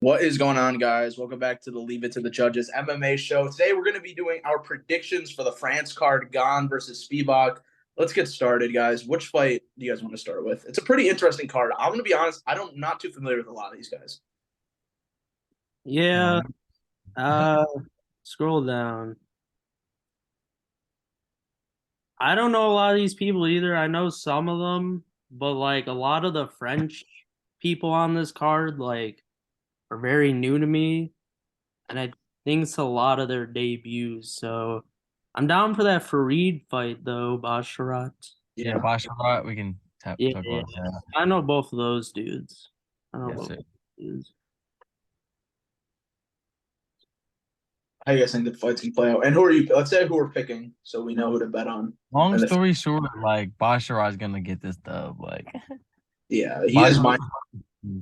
What is going on, guys? Welcome back to the Leave It to the Judges MMA show. Today, we're going to be doing our predictions for the France card, Gane versus Spivac. Let's get started, guys. Which fight do you guys want to start with? It's a pretty interesting card. I'm going to be honest, not too familiar with a lot of these guys. Yeah, uh, scroll down. I don't know a lot of these people either. I know some of them, but like a lot of the French people on this card, like, are very new to me, and I think it's a lot of their debuts. So I'm down for that Fareed fight though, Basharat. Yeah, Yeah. Basharat, we can Yeah, talk yeah. about that. I know both of those dudes. I know Yes, both sir. of those dudes. How you guys think the fight's going to play out? And who are you? Let's say who we're picking so we know who to bet on. Long And story short, like Basharat's gonna get this dub. Like yeah, he is Basharat, my.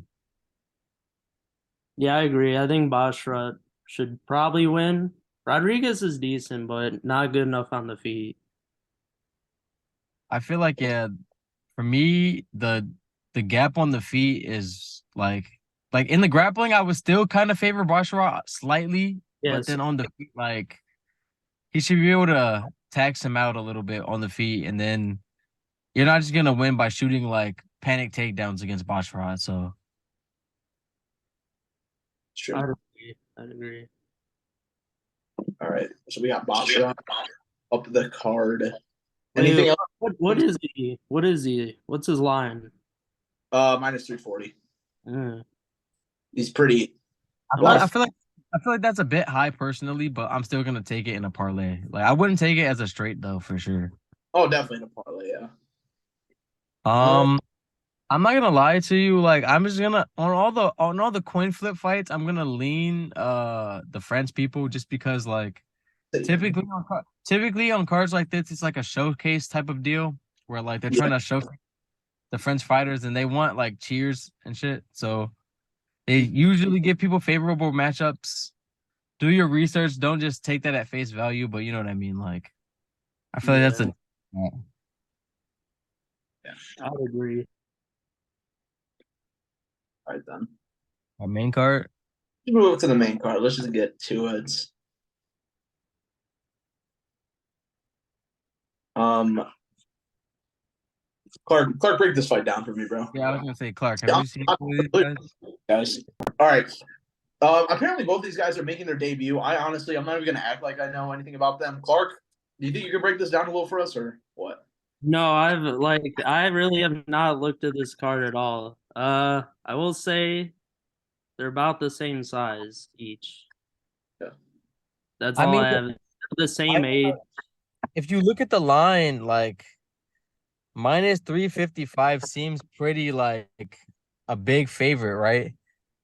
Yeah, I agree. I think Basharat should probably win. Rodriguez is decent, but not good enough on the feet. I feel like for me, the gap on the feet is like in the grappling, I would still kind of favor Basharat slightly, but Yes. then on the feet, like he should be able to tax him out a little bit on the feet, and then you're not just gonna win by shooting like panic takedowns against Basharat. So Sure. I'd agree. I'd agree. All right. So we got Basra up the card. Anything Wait, else? what is he? What is he? What's his line? Minus 340. Mm. He's pretty. I A feel lot like, I of. feel like I feel like that's a bit high personally, but I'm still gonna take it in a parlay. Like I wouldn't take it as a straight though for sure. Oh, definitely in a parlay. Yeah. Uh, Um, I'm not gonna lie to you. Like I'm just gonna on all the coin flip fights, I'm gonna lean the French people just because like typically on cards like this, it's like a showcase type of deal where like they're yeah. trying to show the French fighters and they want like cheers and shit. So they usually give people favorable matchups. Do your research. Don't just take that at face value, but you know what I mean. Like, I feel like that's Yeah. a Yeah. I'd agree. All right then. main card. Let's move to the main card. Let's just get to it. Um, Clark, break this fight down for me, bro. Yeah, I was gonna say Clark. Have Yeah, you seen these guys? guys. All right. Apparently both these guys are making their debut. I'm not even gonna act like I know anything about them. Clark, do you think you can break this down a little for us, or what? No, I really have not looked at this card at all. I will say they're about the same size each. Yeah. That's I all mean, I have. The I, same age. if you look at the line, like minus 355 seems pretty like a big favorite, right?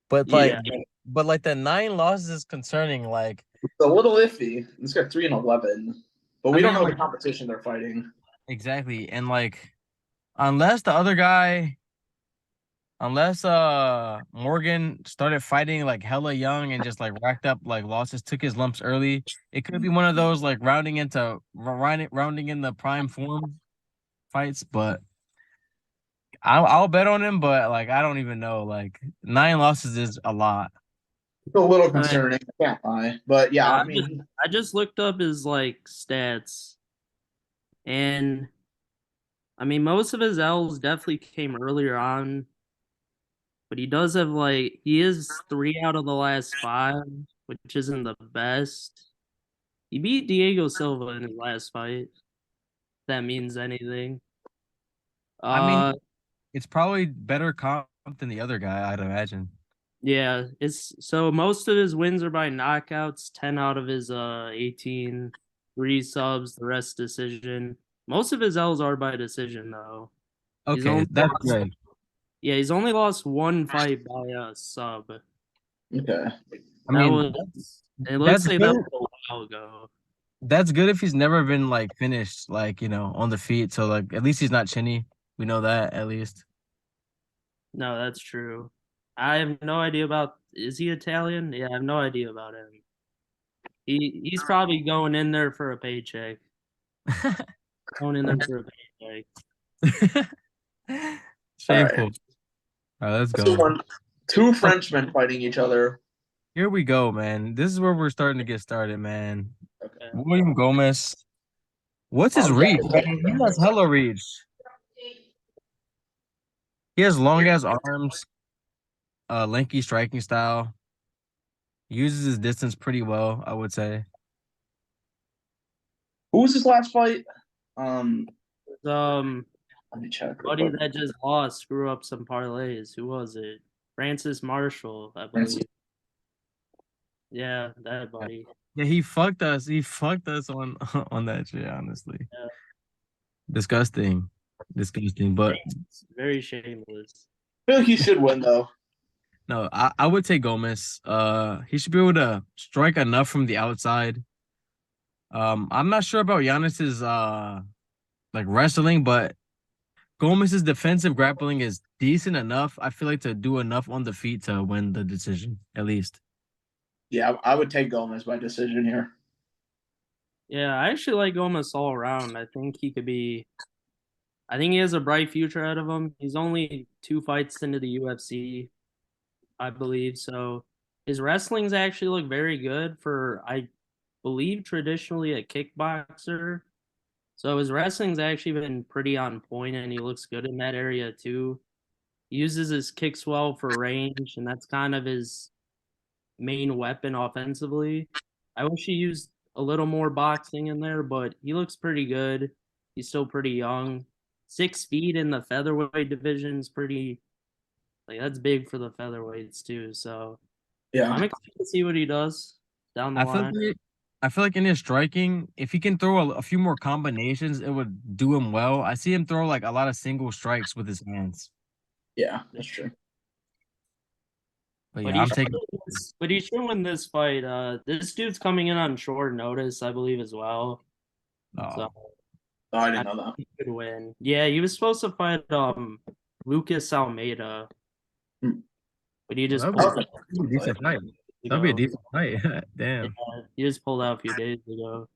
But like, Yeah. but like the 9 losses is concerning. Like, It's a little iffy. It's got 3-11, but I we don't mean, know the like competition they're fighting. exactly, and like unless the other guy. Unless Morgan started fighting like hella young and just like racked up like losses, took his lumps early, it could be one of those like rounding in the prime form fights. But I'll bet on him. But like I don't even know. Like 9 losses is a lot. It's a little I mean, concerning. I can't lie, but yeah, I I just mean, I just looked up his like stats, and I mean most of his L's definitely came earlier on, but he does have like he is 3 out of the last 5, which isn't the best. He beat Diego Silva in his last fight. If that means anything. I mean, Uh, it's probably better comp than the other guy, I'd imagine. yeah, it's so most of his wins are by knockouts. 10 out of his 18, 3 subs, the rest decision. Most of his L's are by decision though. He's Okay, only that's lost, great. yeah, he's only lost one fight by a sub. okay. I That mean, was, and let's that's say that good. was a while ago. That's good if he's never been like finished, like on the feet. So like at least he's not chinny. We know that at least. No, that's true. I have no idea about, is he Italian? Yeah, I have no idea about him. He's probably going in there for a paycheck. Going in there for a paycheck. All right. Shameful. All right, let's Let's move go. on. Two Frenchmen fighting each other. Here we go, man. This is where we're starting to get started, man. Okay. William Gomez. What's his reach, man? He has hella reach. He has long ass arms, lanky striking style. Uses his distance pretty well, I would say. Who was his last fight? Let me check. buddy that just lost, screw up some parlays. Who was it? Francis Marshall, I believe. Yeah, that buddy. Yeah, he fucked us. He fucked us on on that shit, honestly. Yeah. Disgusting. But it's very shameless. I feel like he should win though. No, I would take Gomez. He should be able to strike enough from the outside. I'm not sure about Giannis's like wrestling, but Gomez's defensive grappling is decent enough. I feel like to do enough on the feet to win the decision, at least. Yeah, I would take Gomez by decision here. Yeah, I actually like Gomez all around. I think he has a bright future ahead of him. He's only 2 fights into the UFC, I believe. So his wrestling's actually look very good for, I believe, traditionally a kickboxer. So his wrestling's actually been pretty on point, and he looks good in that area too. He uses his kicks well for range, and that's kind of his main weapon offensively. I wish he used a little more boxing in there, but he looks pretty good. He's still pretty young. 6 feet in the featherweight division is pretty, like, that's big for the featherweights too. So Yeah, I'm excited to see what he does down the line. I feel like in his striking, if he can throw a few more combinations, it would do him well. I see him throw like a lot of single strikes with his hands. Yeah, that's true. But yeah, I'm taking. But he should win this fight. This dude's coming in on short notice, I believe, as well. So I didn't know that. He could win. Yeah, he was supposed to fight Lucas Almeida, but he just pulled out. Decent fight. That'd be a decent fight. Damn. Yeah, he just pulled out a few days ago.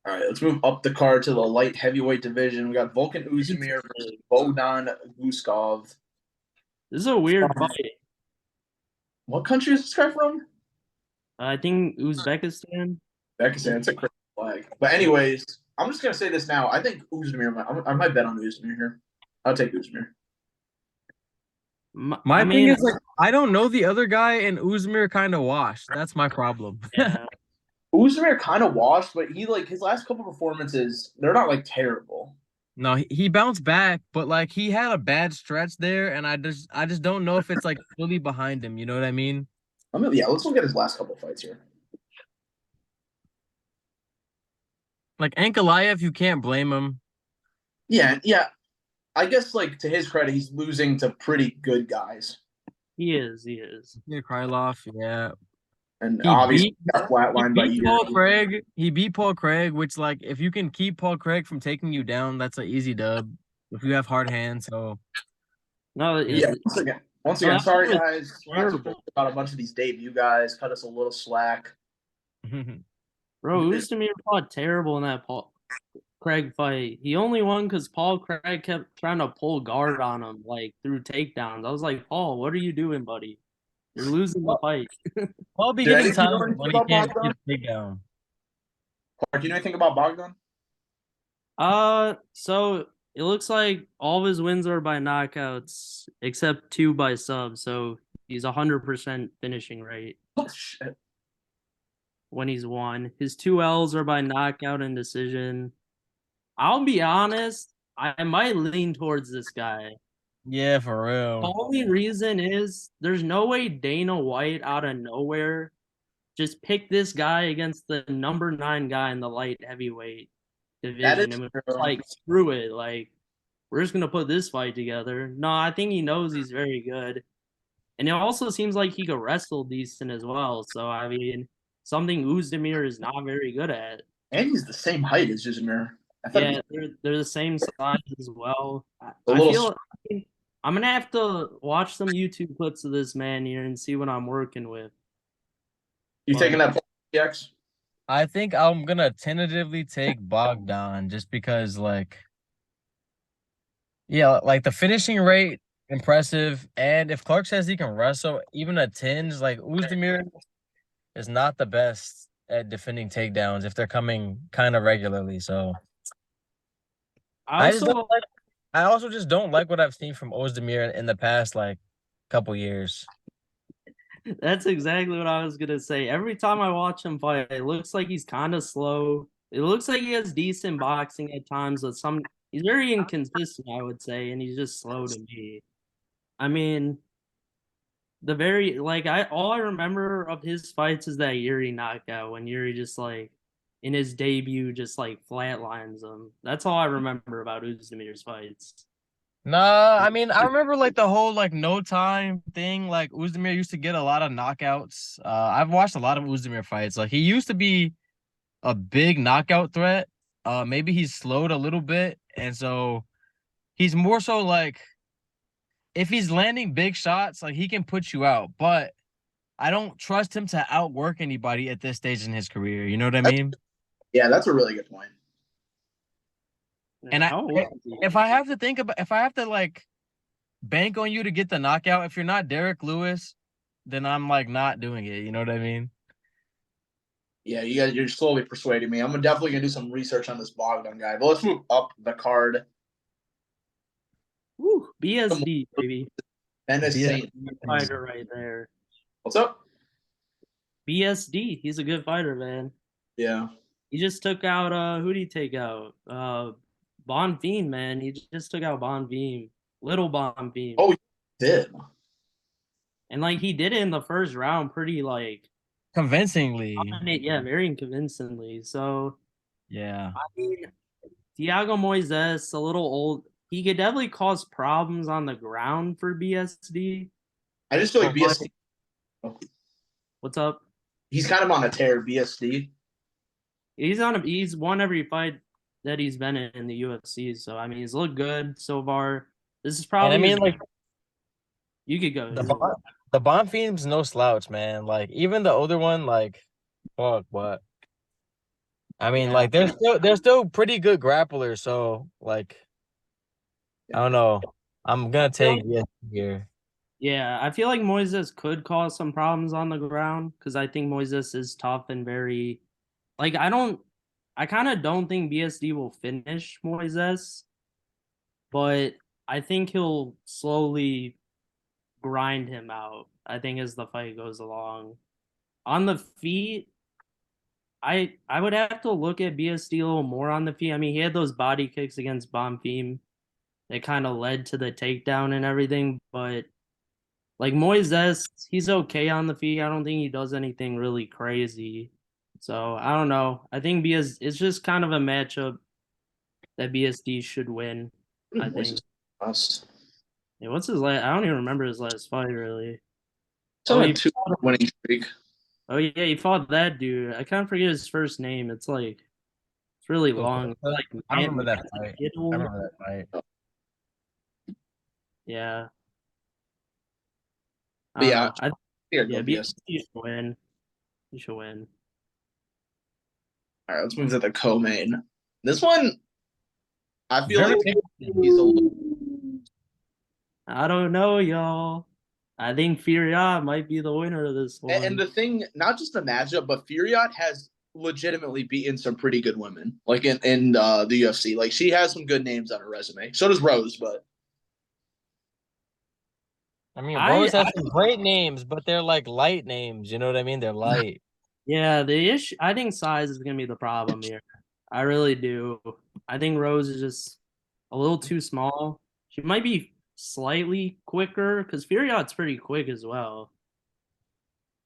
All right, let's move up the card to the light heavyweight division. We got Volkan Oezdemir versus Bogdan Guskov. This is a weird fight. What country is this guy from? I think Uzbekistan. Uzbekistan. It's a crazy flag. But anyways, I'm just gonna say this now. I think Oezdemir. I might bet on Oezdemir here. I'll take Oezdemir. My thing is, like, I don't know the other guy, and Oezdemir kind of washed. That's my problem. Yeah. Oezdemir kind of washed, but he, like, his last couple performances, they're not like terrible. No, he bounced back, but like he had a bad stretch there, and I just don't know if it's like fully behind him. You know what I mean? Yeah, let's look at his last couple fights here. Like Ankalaev, you can't blame him. Yeah. I guess, like, to his credit, he's losing to pretty good guys. He is. Yeah, Krylov, yeah. And obviously got flatlined by Paul Craig. He beat Paul Craig, which, like, if you can keep Paul Craig from taking you down, that's an easy dub. If you have hard hands, so no, yeah. Once again, sorry guys. We're not talking about a bunch of these debut guys. Cut us a little slack. Bro, Oezdemir fought terrible in that Paul Craig fight. He only won because Paul Craig kept trying to pull guard on him, like, through takedowns. I was like, Paul, what are you doing, buddy? You're losing the fight. Paul be getting time when he can't get a takedown. Clark, you know anything about Bogdan? So it looks like all of his wins are by knockouts, except 2 by sub. So he's 100% finishing rate. Oh shit! When he's won, his 2 L's are by knockout and decision. I'll be honest, I might lean towards this guy. Yeah, for real. The only reason is there's no way Dana White out of nowhere just picked this guy against the number 9 guy in the light heavyweight division. And was like, screw it. Like, we're just going to put this fight together. No, I think he knows he's very good. And it also seems like he could wrestle decent as well. So, I mean, something Oezdemir is not very good at. And he's the same height as Oezdemir. Yeah, they're the same size as well. I feel I'm going to have to watch some YouTube clips of this man here and see what I'm working with. You taking that PX? I think I'm going to tentatively take Bogdan just because, like, yeah, like the finishing rate impressive. And if Clark says he can wrestle, even a tinge, like Uzdemir is not the best at defending takedowns if they're coming kind of regularly. So I I just don't also like. I also just don't like what I've seen from Ozdemir in the past like couple years. That's exactly what I was gonna say. Every time I watch him fight, it looks like he's kind of slow. It looks like he has decent boxing at times, but he's very inconsistent, I would say, and he's just slow to me. I mean, the very like I all I remember of his fights is that Yuri knockout when Yuri just like in his debut just like flatlines him. That's all I remember about Uzdemir's fights. Nah, I mean, I remember like the whole like no time thing. Like Uzdemir used to get a lot of knockouts. I've watched a lot of Uzdemir fights. Like he used to be a big knockout threat. Maybe he's slowed a little bit, and so he's more so like if he's landing big shots, like he can put you out. But I don't trust him to outwork anybody at this stage in his career. You know what I That's, mean? yeah, that's a really good point. And How old is he? if I have to think about, if I have to like bank on you to get the knockout, if you're not Derek Lewis, then I'm like not doing it. You know what I mean? Yeah, you're slowly persuading me. I'm definitely gonna do some research on this Bogdan guy. But let's move up the card. Woo, BSD baby. Dennis Yeah. Saint. Fighter right there. What's up? BSD, he's a good fighter, man. Yeah. He just took out who did he take out? Bonfim, man. He just took out Bonfim. Little Bonfim. Oh, he did. And like he did it in the first round pretty like Convincingly. yeah, very convincingly. So Yeah. I mean Thiago Moises, a little old. He could definitely cause problems on the ground for BSD. I just feel like BSD. What's up? He's kind of on a tear. BSD. He's won every fight that he's been in the UFC. So I mean he's looked good so far. This is probably And I mean, like you could go. the Bonfim's no slouch, man. Like even the older one, like fuck what. I mean, Yeah. like they're still pretty good grapplers. So like, I don't know. I'm gonna take yes here. Yeah, I feel like Moises could cause some problems on the ground because I think Moises is tough and very like I kind of don't think BSD will finish Moises, but I think he'll slowly grind him out. I think as the fight goes along. On the feet, I would have to look at BSD a little more on the feet. I mean, he had those body kicks against Bonfim that kind of led to the takedown and everything, but like Moises, he's okay on the feet. I don't think he does anything really crazy. So I don't know. I think BS it's just kind of a matchup that BSD should win. I think. Us. Yeah, what's his last? I don't even remember his last fight really. So Oh, a he, 2 winning streak. oh yeah, he fought that dude. I can't forget his first name. It's really long. It's like I remember that Matt fight. Kittle. I remember that fight. Yeah. I But don't yeah, know. I think Yeah, I'd go BSD. BSD should win. He should win. All right, let's move to the co-main. This one, I feel Very like interesting. he's a little. I don't know, y'all. I think Furia might be the winner of this one. And the thing, not just the matchup, but Furiat has legitimately beaten some pretty good women, like in the UFC. Like she has some good names on her resume. So does Rose, but I mean, I, Rose has I some great names, but they're like light names. You know what I mean? They're light. yeah, the issue. I think size is gonna be the problem here. I really do. I think Rose is just a little too small. She might be slightly quicker because Furiat's pretty quick as well.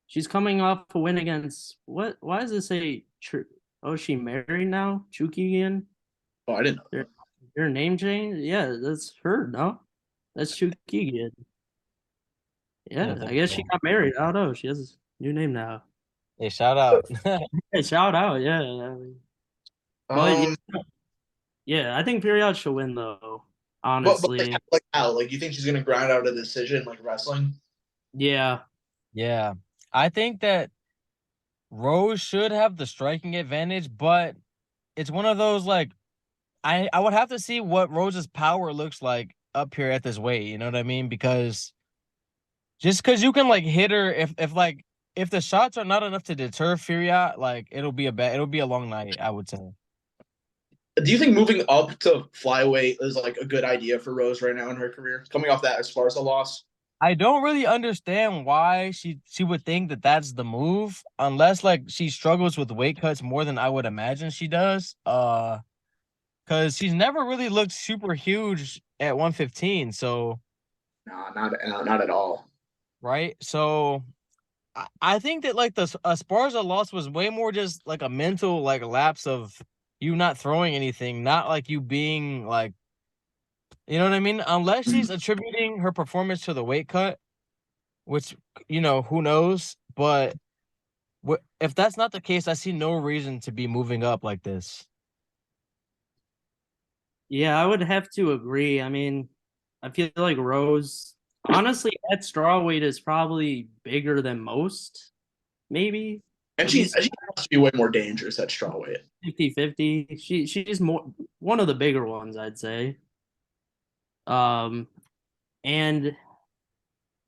She's coming off a win against what? Why does it say? Oh, is she married now? Chukian? oh, I didn't know. Your, your name change? Yeah, that's her. No, that's Chukian. Yeah, Yeah, I guess she got married. I don't know. She has a new name now. hey, shout out. Hey, shout out, yeah. But Um, yeah, I think Furiat should win though. but Honestly, like how? Like you think she's gonna grind out a decision like wrestling? yeah, Yeah. I think that Rose should have the striking advantage, but it's one of those like I would have to see what Rose's power looks like up here at this weight. You know what I mean? Because just because you can like hit her, if the shots are not enough to deter Furia, like it'll be a long night. I would say. Do you think moving up to flyweight is like a good idea for Rose right now in her career, coming off that Esparza loss? I don't really understand why she would think that that's the move, unless like she struggles with weight cuts more than I would imagine she does. Because she's never really looked super huge at 115. So No, not at all. right, so I think that like the Esparza loss was way more just like a mental like lapse of you not throwing anything, not like you being like, you know what I mean? Unless she's attributing her performance to the weight cut, which who knows, but if that's not the case, I see no reason to be moving up like this. Yeah, I would have to agree. I mean, I feel like Rose, honestly, at strawweight is probably bigger than most, maybe. And she has to be way more dangerous at strawweight. 50-50. She's more one of the bigger ones, I'd say. And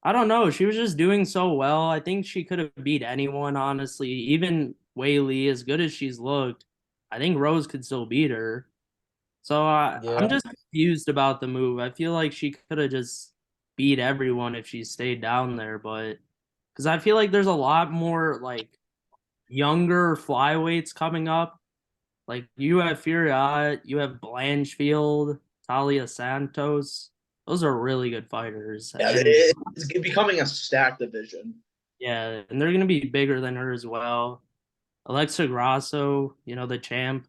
I don't know, she was just doing so well. I think she could have beat anyone, honestly. Even Wei Li, as good as she's looked, I think Rose could still beat her. So Yeah. I'm just confused about the move. I feel like she could have just beat everyone if she stayed down there, but because I feel like there's a lot more like younger flyweights coming up. Like you have Furia, you have Blanchfield, Talia Santos. Those are really good fighters. Yeah, And it's becoming a stacked division. yeah, and they're gonna be bigger than her as well. Alexa Grasso, the champ.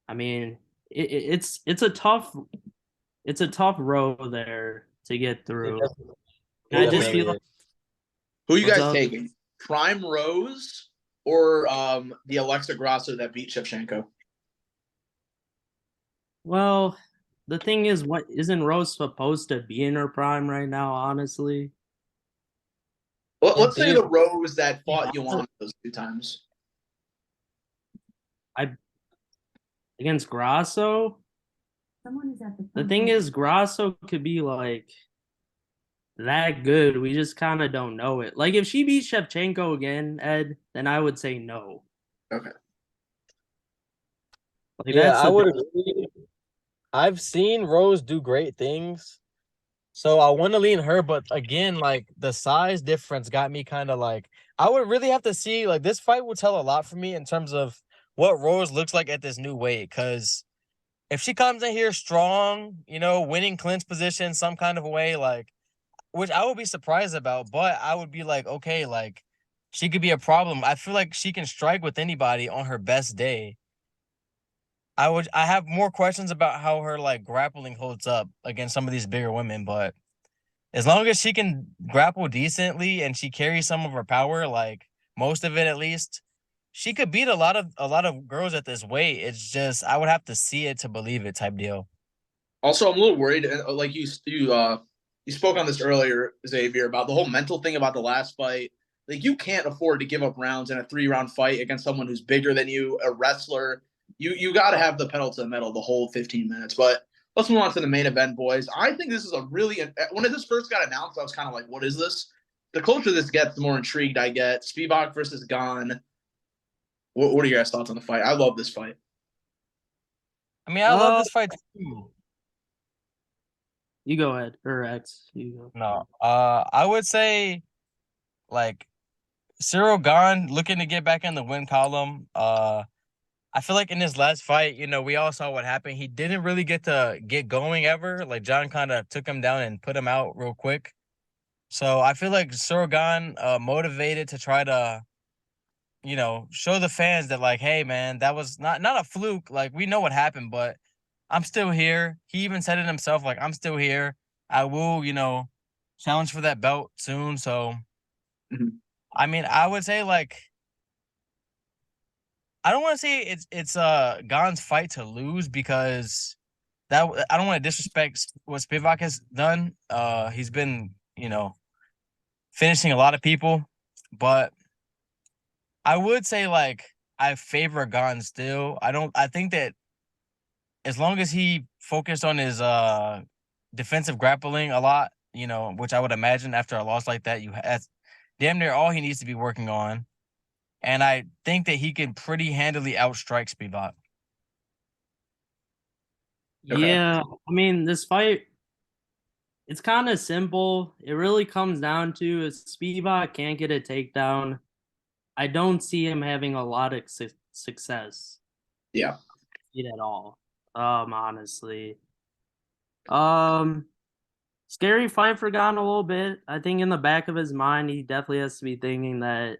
I mean, it's a tough row there to get through. And I just feel like Who are you what's guys up? taking? Prime Rose or the Alexa Grasso that beat Shevchenko? Well, the thing is, what isn't Rose supposed to be in her prime right now? Honestly, Let's say the Rose that fought Joanna those 2 times. I against Grasso. The thing is, Grasso could be like that good. We just kind of don't know it. Like if she beats Shevchenko again, Ed, then I would say no. Okay. Like Yeah, that's I the would agree. I've seen Rose do great things, so I want to lean her. But again, like the size difference got me kind of like I would really have to see. Like this fight will tell a lot for me in terms of what Rose looks like at this new weight. Because if she comes in here strong, winning clinch position some kind of way, like which I would be surprised about, but I would be like, okay, like she could be a problem. I feel like she can strike with anybody on her best day. I have more questions about how her like grappling holds up against some of these bigger women, but as long as she can grapple decently and she carries some of her power, like most of it at least, she could beat a lot of girls at this weight. It's just I would have to see it to believe it type deal. Also, I'm a little worried. Like you spoke on this earlier, Xavier, about the whole mental thing about the last fight. Like you can't afford to give up rounds in a 3-round fight against someone who's bigger than you, a wrestler. You got to have the pedal to the metal the whole 15 minutes. But let's move on to the main event, boys. I think this is a really when this first got announced, I was kind of like, what is this? The closer this gets, the more intrigued I get. Spivac versus Gane. What are your guys' thoughts on the fight? I love this fight. I mean, I love this fight too. You go ahead, or X. You go. No, I would say like Cyril Gane looking to get back in the win column. I feel like in his last fight, we all saw what happened. He didn't really get to get going ever. Like John kind of took him down and put him out real quick. So I feel like Cyril Gane motivated to try to, show the fans that like, hey man, that was not a fluke. Like we know what happened, but I'm still here. He even said it himself, like I'm still here. I will, challenge for that belt soon. So I mean, I would say like I don't want to say it's Gane's fight to lose because that I don't want to disrespect what Spivac has done. He's been, finishing a lot of people, but I would say like I favor Gane still. I think that as long as he focused on his defensive grappling a lot, which I would imagine after a loss like that, that's damn near all he needs to be working on. And I think that he can pretty handily outstrike Spivac. Okay. Yeah, I mean, this fight, it's kind of simple. It really comes down to if Spivac can't get a takedown, I don't see him having a lot of success Yeah. at all. Honestly. Um, Scary fight for Gane a little bit. I think in the back of his mind, he definitely has to be thinking that,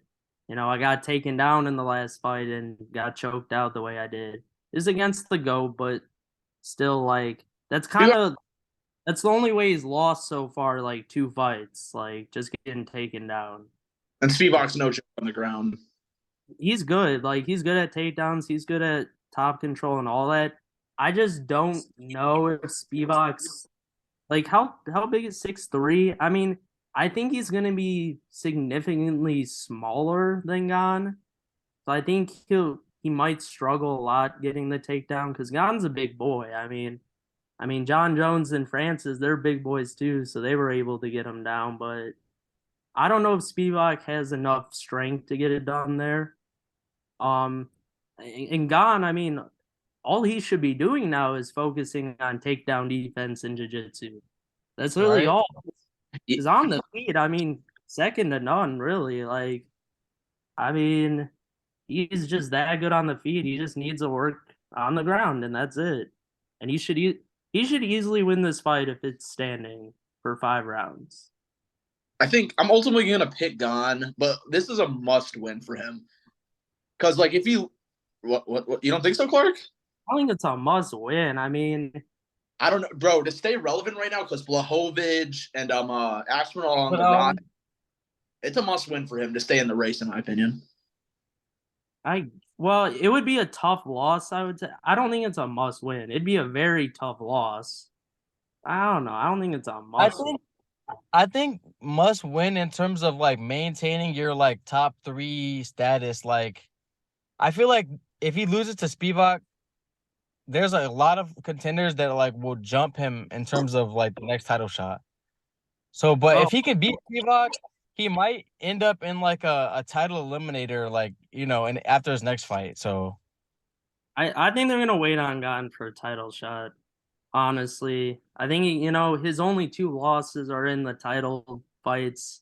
I got taken down in the last fight and got choked out the way I did. It's against the GOAT, but still, like, that's the only way he's lost so far, like, 2 fights, like, just getting taken down. And Spivac's no joke on the ground. He's good. Like, he's good at takedowns. He's good at top control and all that. I just don't know if Spivac's like how big is 6'3"? I mean, I think he's gonna be significantly smaller than Gane. So I think he might struggle a lot getting the takedown because Gane's a big boy. I mean, John Jones and Francis, they're big boys too, so they were able to get him down. But I don't know if Spivac has enough strength to get it done there. And Gane, I mean, all he should be doing now is focusing on takedown defense and jiu-jitsu. That's really Right. all. Because on the feet, I mean, second to none, really. Like, I mean, he's just that good on the feet. He just needs to work on the ground, and that's it. And he should easily win this fight if it's standing for 5 rounds. I think I'm ultimately gonna pick Gane, but this is a must win for him. Because like if you what you don't think so, Clark? I think it's a must win. I mean, I don't know, bro. To stay relevant right now, because Blachowicz and Aspinall on But the rise, it's a must win for him to stay in the race, in my opinion. well, it would be a tough loss, I would say. I don't think it's a must win. It'd be a very tough loss. I don't know. I don't think it's a I must win. think I think must win in terms of like maintaining your like top 3 status. Like, I feel like if he loses to Spivak, there's a lot of contenders that like will jump him in terms of like the next title shot. So, but Oh, if he can beat Spivak, he might end up in like a title eliminator, like, and after his next fight. So I think they're gonna wait on Gane for a title shot. Honestly, I think his only 2 losses are in the title fights,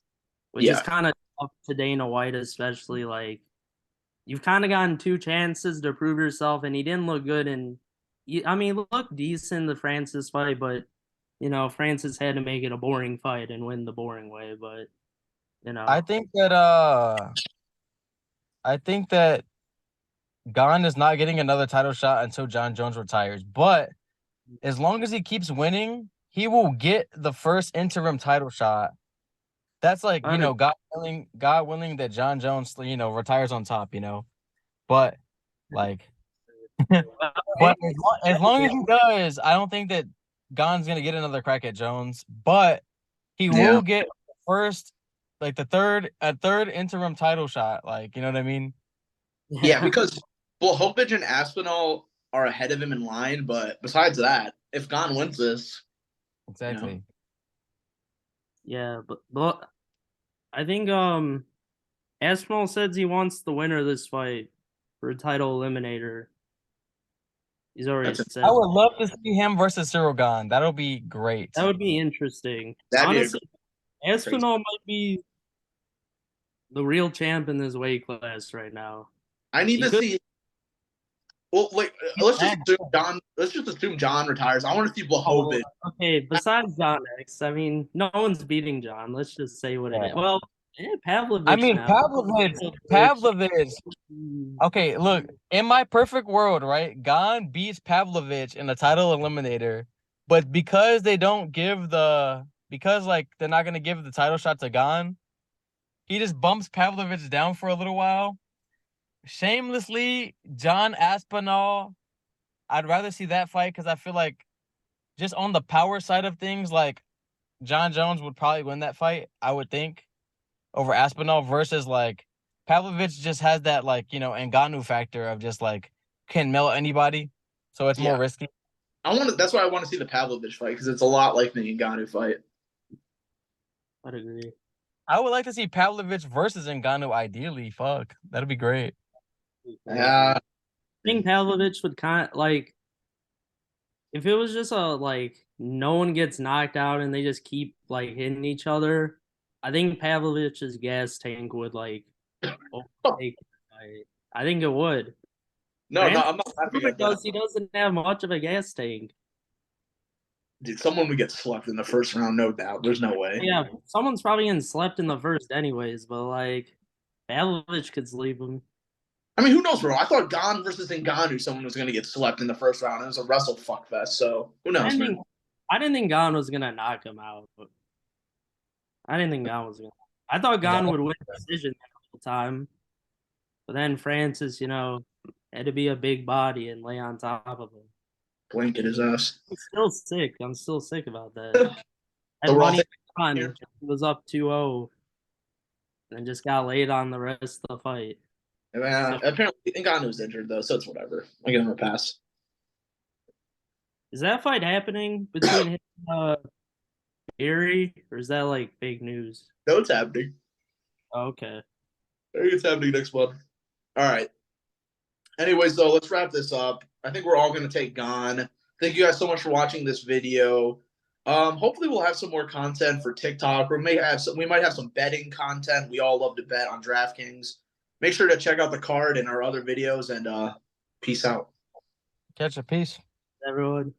which is Yeah, kind of tough to Dana White, especially. Like, you've kind of gotten 2 chances to prove yourself, and he didn't look good. And I mean, look decent in the Francis fight, but Francis had to make it a boring fight and win the boring way. But I think that I think that Gane is not getting another title shot until John Jones retires. But as long as he keeps winning, he will get the first interim title shot. That's like, I don't God willing that John Jones, retires on top, But like, but as long as he does, I don't think that Gane's gonna get another crack at Jones. But he yeah, will get first, like a third interim title shot. Like, you know what I mean? yeah. Because Blachowicz and Aspinall are ahead of him in line, but besides that, if Gane wins this, Exactly. Yeah, but I think Aspinall says he wants the winner of this fight for a title eliminator. He's already that's it. said I would love to see him versus Cyril Gane. That'll be great. that would be interesting. That'd be Honestly, Aspinall might be the real champ in this weight class right now. I need He to could- see. Well, like let's just assume John retires. I want to see Blachowicz. Okay, besides John X, I mean, no one's beating John. Let's just say what it is. Well, Pavlovich I mean, now. Pavlovich. Okay, look, in my perfect world, right? Gane beats Pavlovich in the title eliminator, but because they're not gonna give the title shot to Gane, he just bumps Pavlovich down for a little while. Shamelessly, John Aspinall. I'd rather see that fight because I feel like just on the power side of things, like John Jones would probably win that fight, I would think, over Aspinall versus like Pavlovich just has that like, Ngannou factor of just like can melt anybody. So it's more risky. That's why I want to see the Pavlovich fight because it's a lot like the Ngannou fight. I'd agree. I would like to see Pavlovich versus Ngannou ideally. Fuck. That'd be great. Yeah. I think Pavlovich would kind of like if it was just a like no one gets knocked out and they just keep like hitting each other. I think Pavlovich's gas tank would like overtake the fight. I think it would. No, France I'm not laughing at that. he doesn't have much of a gas tank. Dude, someone would get slept in the first round, no doubt. There's no way. Yeah, someone's probably getting slept in the first anyways, but like Pavlovich could sleep him. I mean, who knows, bro? I thought Gane versus Ngannou, someone was going to get slept in the first round. It was a wrestle fuck fest, so who knows, man? I didn't think Gane was gonna knock him out. But I didn't think Gane was gonna. I thought Gane would win the decision the whole time, but then Francis, had to be a big body and lay on top of him. Blanket his ass. I'm still sick. I'm still sick about that. So we're all Money here. was up 2-0 and just got laid on the rest of the fight. Apparently, Ngannou's injured though, so it's whatever. I give him a pass. Is that fight happening between him and Erie, or is that like fake news? No, it's happening. Okay. I think it's happening next month. All right. Anyway, so let's wrap this up. I think we're all going to take Gane. Thank you guys so much for watching this video. Hopefully we'll have some more content for TikTok. We might have some betting content. We all love to bet on DraftKings. Make sure to check out the card and our other videos, and peace out. Catch a piece. Everyone.